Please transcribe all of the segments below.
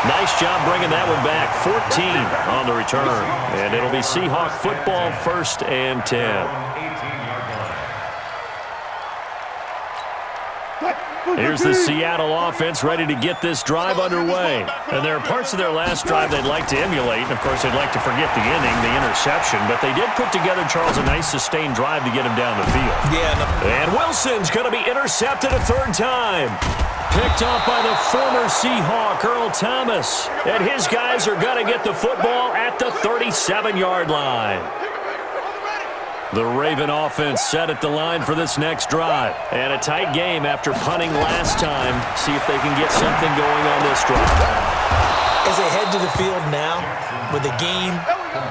Nice job bringing that one back. 14 on the return. And it'll be Seahawk football, 1st and 10. Here's the Seattle offense ready to get this drive underway. And there are parts of their last drive they'd like to emulate. And, of course, they'd like to forget the inning, the interception. But they did put together, Charles, a nice sustained drive to get him down the field. Yeah. And Wilson's going to be intercepted a 3rd time. Picked off by the former Seahawk, Earl Thomas. And his guys are going to get the football at the 37-yard line. The Raven offense set at the line for this next drive. And a tight game after punting last time. See if they can get something going on this drive. As they head to the field now, with the game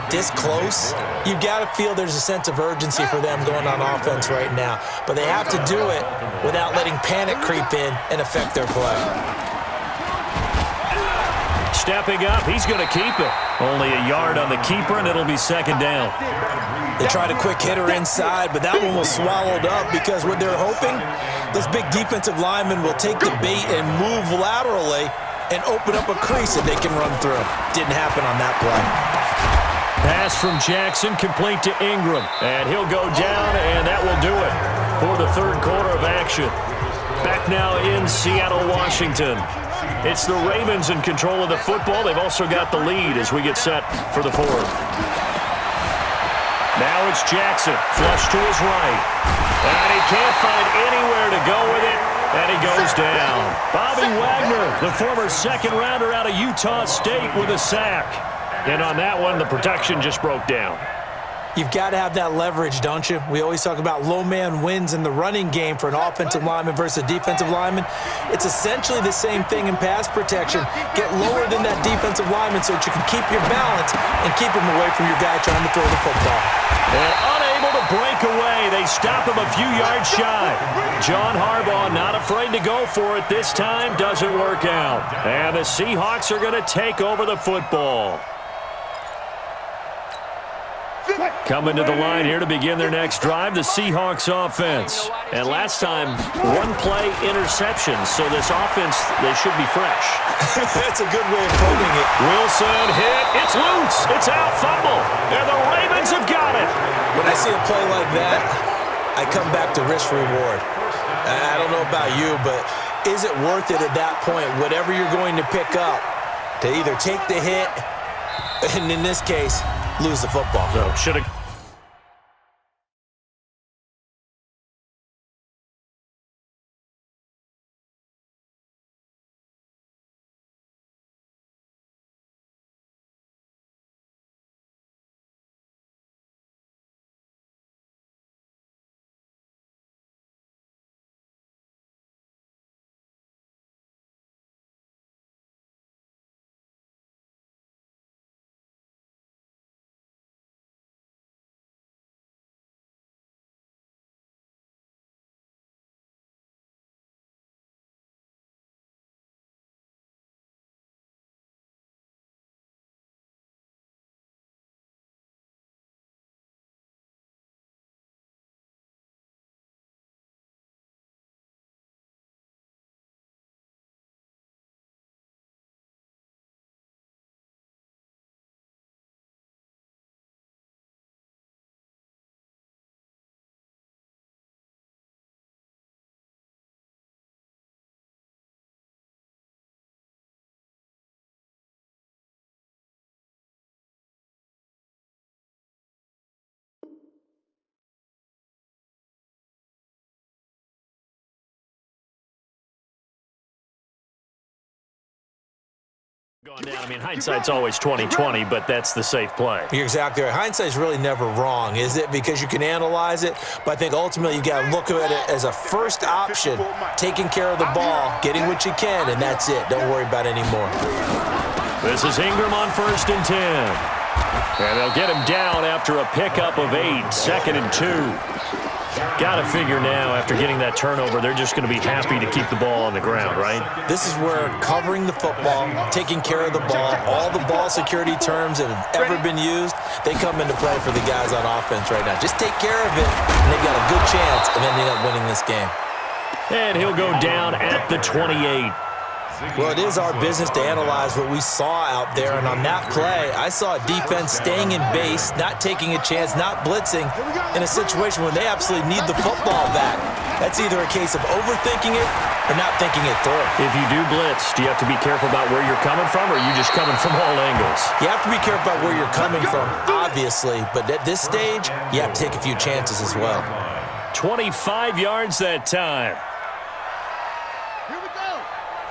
this close, you've got to feel there's a sense of urgency for them going on offense right now. But they have to do it without letting panic creep in and affect their play. Stepping up, he's going to keep it. Only a yard on the keeper, and it'll be 2nd down. They tried a quick hitter inside, but that one was swallowed up because what they're hoping, those big defensive linemen will take the bait and move laterally and open up a crease that they can run through. Didn't happen on that play. Pass from Jackson complete to Ingram. And he'll go down, and that will do it for the 3rd quarter of action. Back now in Seattle, Washington. It's the Ravens in control of the football. They've also got the lead as we get set for the 4th. Now it's Jackson, flush to his right. And he can't find anywhere to go with it, and he goes down. Bobby Wagner, the former 2nd rounder out of Utah State, with a sack. And on that one, the protection just broke down. You've got to have that leverage, don't you? We always talk about low man wins in the running game for an offensive lineman versus a defensive lineman. It's essentially the same thing in pass protection. Get lower than that defensive lineman so that you can keep your balance and keep him away from your guy trying to throw the football. And unable to break away. They stop him a few yards shy. John Harbaugh not afraid to go for it this time. Doesn't work out. And the Seahawks are going to take over the football. Coming to the line here to begin their next drive, the Seahawks offense. And last time, 1-play interception. So this offense, they should be fresh. That's a good way of putting it. Wilson hit. It's loose. It's out. Fumble. And the Ravens have got it. When I see a play like that, I come back to risk-reward. I don't know about you, but is it worth it at that point, whatever you're going to pick up, to either take the hit, and in this case, lose the football? So should have gone down. I mean, hindsight's always 20/20, but that's the safe play. You're exactly right. Hindsight's really never wrong, is it? Because you can analyze it, but I think ultimately you got to look at it as a first option, taking care of the ball, getting what you can, and that's it. Don't worry about it anymore. This is Ingram on 1st and 10. And they'll get him down after a pickup of 8, 2nd and 2. Got to figure now, after getting that turnover, they're just going to be happy to keep the ball on the ground, right? This is where covering the football, taking care of the ball, all the ball security terms that have ever been used, they come into play for the guys on offense right now. Just take care of it, and they've got a good chance of ending up winning this game. And he'll go down at the 28. Well, it is our business to analyze what we saw out there, and on that play, I saw a defense staying in base, not taking a chance, not blitzing, in a situation when they absolutely need the football back. That's either a case of overthinking it or not thinking it through. If you do blitz, do you have to be careful about where you're coming from, or are you just coming from all angles? You have to be careful about where you're coming from, obviously, but at this stage, you have to take a few chances as well. 25 yards that time. Here we go.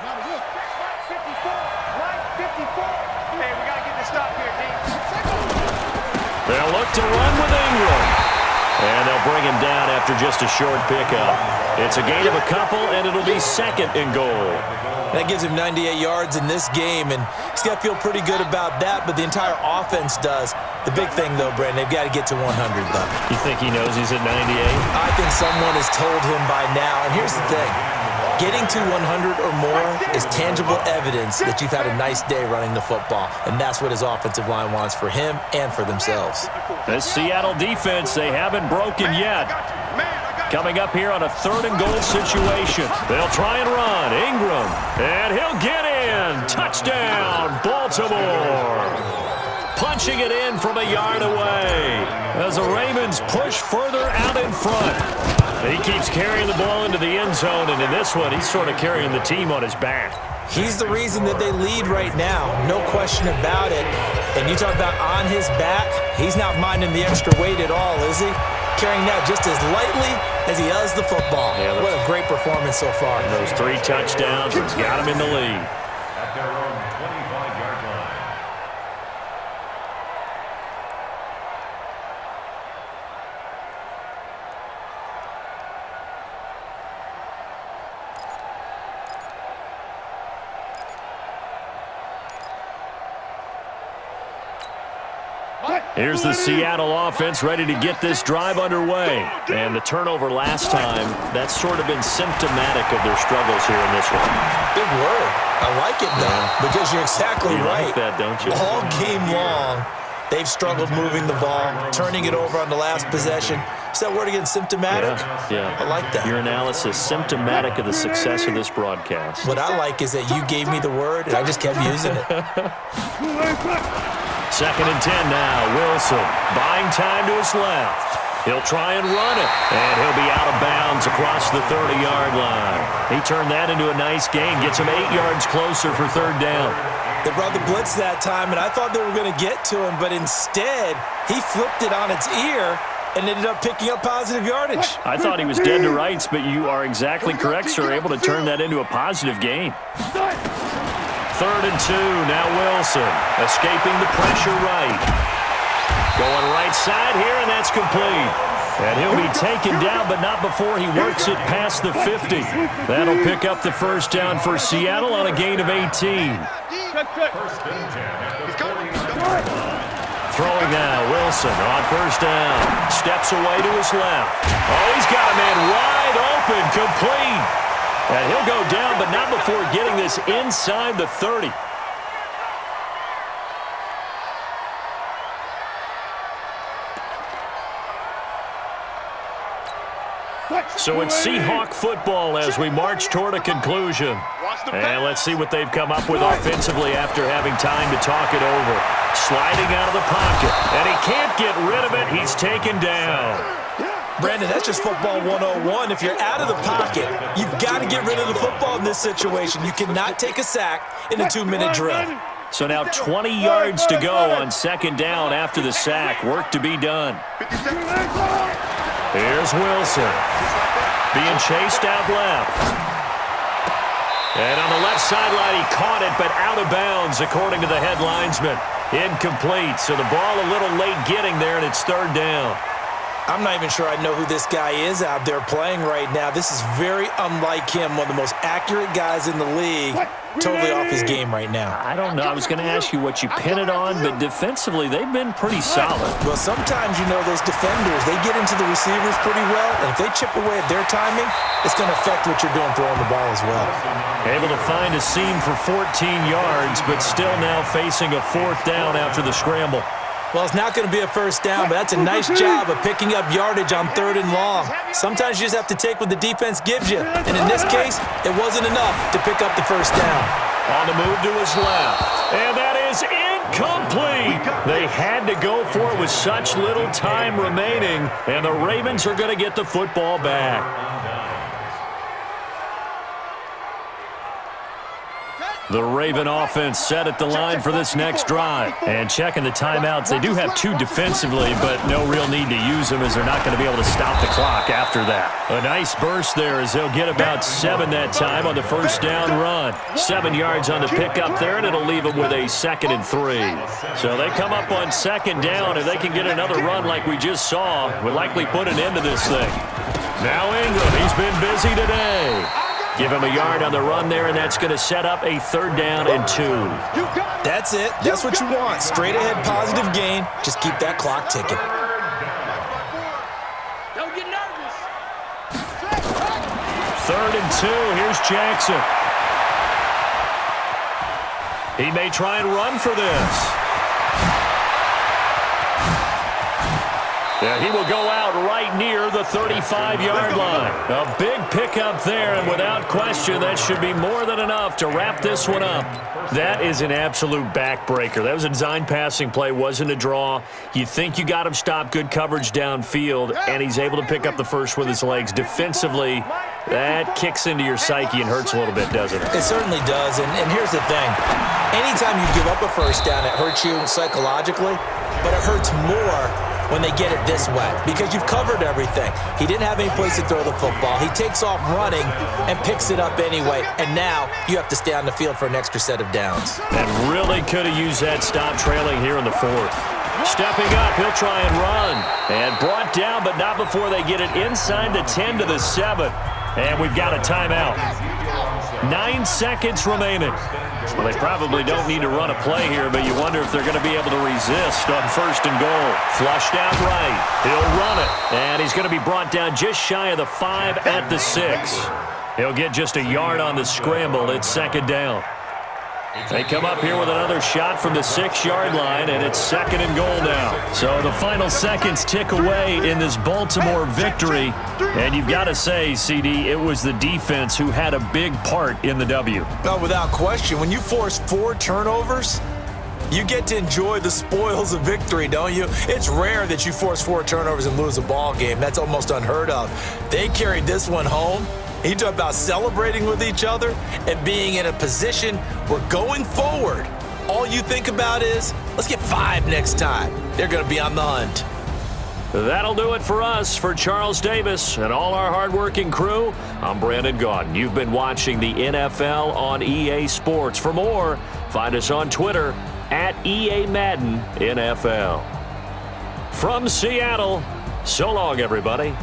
Now look. Line 54. Line 54. Hey, we got to get this stop here, D. They'll look to run with Ingram. And they'll bring him down after just a short pickup. It's a gain of a couple, and it'll be second and goal. That gives him 98 yards in this game, and he's got to feel pretty good about that, but the entire offense does. The big thing, though, Brandon, they've got to get to 100, though. You think he knows he's at 98? I think someone has told him by now, and here's the thing. Getting to 100 or more is tangible evidence that you've had a nice day running the football, and that's what his offensive line wants for him and for themselves. The Seattle defense, they haven't broken yet. Coming up here on a third and goal situation. They'll try and run. Ingram, and he'll get in. Touchdown, Baltimore. Punching it in from a yard away as the Ravens push further out in front. He keeps carrying the ball into the end zone, and in this one, he's sort of carrying the team on his back. He's the reason that they lead right now, no question about it. And you talk about on his back, he's not minding the extra weight at all, is he? Carrying that just as lightly as he does the football. Yeah, what a great performance so far. Those 3 touchdowns, it's got him in the lead. Here's the Seattle offense ready to get this drive underway. And the turnover last time, that's sort of been symptomatic of their struggles here in this one. Big word. I like it, though, because you're exactly right. You like that, don't you? All game long, they've struggled moving the ball, turning it over on the last possession. Is that word again, symptomatic? Yeah. I like that. Your analysis, symptomatic of the success of this broadcast. What I like is that you gave me the word, and I just kept using it. Second and 10 now. Wilson buying time to his left. He'll try and run it, and he'll be out of bounds across the 30-yard line. He turned that into a nice gain, gets him 8 yards closer for third down. They brought the blitz that time, and I thought they were going to get to him, but instead, he flipped it on its ear and ended up picking up positive yardage. I thought he was dead to rights, but you are exactly correct, sir, able to turn that into a positive gain. Third and 2, now Wilson, escaping the pressure right. Going right side here, and that's complete. And he'll be taken down, but not before he works it past the 50. That'll pick up the first down for Seattle on a gain of 18. Throwing now, Wilson on first down. Steps away to his left. Oh, he's got a man wide open, complete. And he'll go down, but not before getting this inside the 30. So it's Seahawk football as we march toward a conclusion. And let's see what they've come up with offensively after having time to talk it over. Sliding out of the pocket, and he can't get rid of it. He's taken down. Brandon, that's just football 101. If you're out of the pocket, you've got to get rid of the football in this situation. You cannot take a sack in a 2-minute drill. So now 20 yards to go on second down after the sack. Work to be done. Here's Wilson. Being chased out left. And on the left sideline, he caught it, but out of bounds, according to the head linesman. Incomplete. So the ball a little late getting there, and it's third down. I'm not even sure I know who this guy is out there playing right now. This is very unlike him, one of the most accurate guys in the league. Totally off his game right now. I don't know. I was going to ask you what you pin it on, but defensively, they've been pretty solid. Well, sometimes, you know, those defenders, they get into the receivers pretty well, and if they chip away at their timing, it's going to affect what you're doing throwing the ball as well. Able to find a seam for 14 yards, but still now facing a fourth down after the scramble. Well, it's not going to be a first down, but that's a nice job of picking up yardage on 3rd and long. Sometimes you just have to take what the defense gives you, and in this case, it wasn't enough to pick up the first down. On the move to his left, and that is incomplete. They had to go for it with such little time remaining, and the Ravens are going to get the football back. The Raven offense set at the line for this next drive. And checking the timeouts, they do have 2 defensively, but no real need to use them as they're not going to be able to stop the clock after that. A nice burst there as they'll get about 7 that time on the first down run. 7 yards on the pickup there, and it'll leave them with a 2nd and 3. So they come up on 2nd down. If they can get another run like we just saw, would likely put an end to this thing. Now Ingram, he's been busy today. Give him a yard on the run there, and that's going to set up a 3rd down and 2. That's it. That's what you want. Straight ahead positive gain. Just keep that clock ticking. Don't get nervous. 3rd and 2. Here's Jackson. He may try and run for this. Yeah, he will go out right near the 35-yard line. A big pickup there, and without question, that should be more than enough to wrap this one up. That is an absolute backbreaker. That was a design passing play, wasn't a draw. You think you got him stopped, good coverage downfield, and he's able to pick up the first with his legs. Defensively, that kicks into your psyche and hurts a little bit, doesn't it? It certainly does, and here's the thing. Anytime you give up a first down, it hurts you psychologically, but it hurts more when they get it this way, because you've covered everything. He didn't have any place to throw the football. He takes off running and picks it up anyway, and now you have to stay on the field for an extra set of downs. And really could have used that stop trailing here in the 4th. Stepping up, he'll try and run. And brought down, but not before they get it inside the 10 to the 7. And we've got a timeout. 9 seconds remaining. Well, they probably don't need to run a play here, but you wonder if they're going to be able to resist on 1st and goal. Flushed out right. He'll run it. And he's going to be brought down just shy of the 5 at the 6. He'll get just a yard on the scramble. It's 2nd down. They come up here with another shot from the 6-yard line, and it's 2nd and goal now. So the final seconds tick away in this Baltimore victory. And you've got to say, CD, it was the defense who had a big part in the W. Well, without question, when you force 4 turnovers, you get to enjoy the spoils of victory, don't you? It's rare that you force 4 turnovers and lose a ball game. That's almost unheard of. They carried this one home. You talk about celebrating with each other and being in a position where going forward, all you think about is, let's get 5 next time. They're going to be on the hunt. That'll do it for us. For Charles Davis and all our hardworking crew, I'm Brandon Gaudin. You've been watching the NFL on EA Sports. For more, find us on Twitter at EA Madden NFL. From Seattle, so long, everybody.